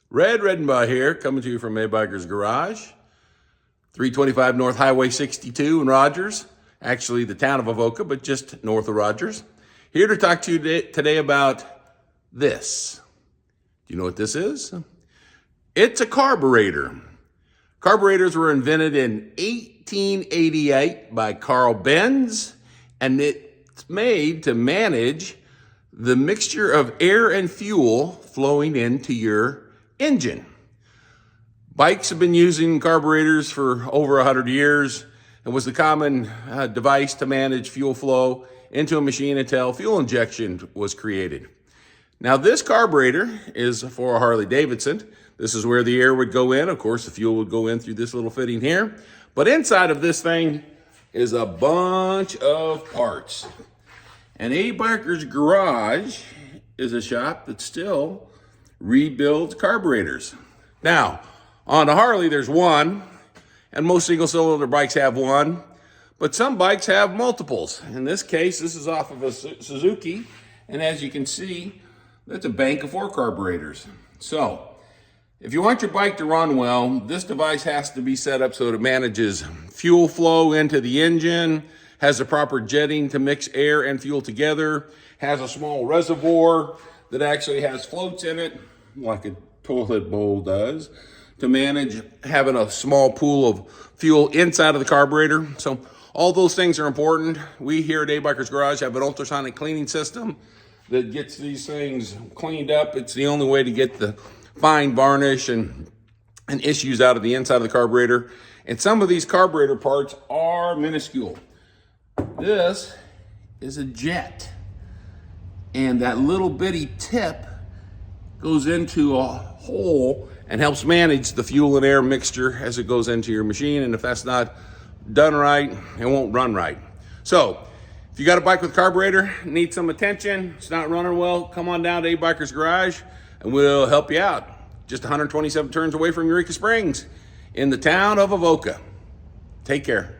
Red Redenbaugh here, coming to you from A Biker's Garage, 325 North Highway 62 in Rogers. Actually, the town of Avoca, but just north of Rogers. Here to talk to you today about this. Do you know what this is? It's a carburetor. Carburetors were invented in 1888 by Carl Benz, and it's made to manage the mixture of air and fuel flowing into your engine. Bikes have been using carburetors for over 100 years. It was the common device to manage fuel flow into a machine until fuel injection was created. Now this carburetor is for a Harley Davidson. This is where the air would go in. Of course, the fuel would go in through this little fitting here. But inside of this thing is a bunch of parts. And A Biker's Garage is a shop that still rebuilds carburetors. Now, on the Harley, there's one, and most single-cylinder bikes have one, but some bikes have multiples. In this case, this is off of a Suzuki, and as you can see, that's a bank of 4 carburetors. So, if you want your bike to run well, this device has to be set up so that it manages fuel flow into the engine, has the proper jetting to mix air and fuel together, has a small reservoir that actually has floats in it, like a toilet bowl does, to manage having a small pool of fuel inside of the carburetor. So all those things are important. We here at A Biker's Garage have an ultrasonic cleaning system that gets these things cleaned up. It's the only way to get the fine varnish and issues out of the inside of the carburetor. And some of these carburetor parts are minuscule. This is a jet, and that little bitty tip goes into a hole and helps manage the fuel and air mixture as it goes into your machine. And if that's not done right, it won't run right. So if you got a bike with a carburetor, need some attention, it's not running well, come on down to A Biker's Garage and we'll help you out. Just 127 turns away from Eureka Springs in the town of Avoca. Take care.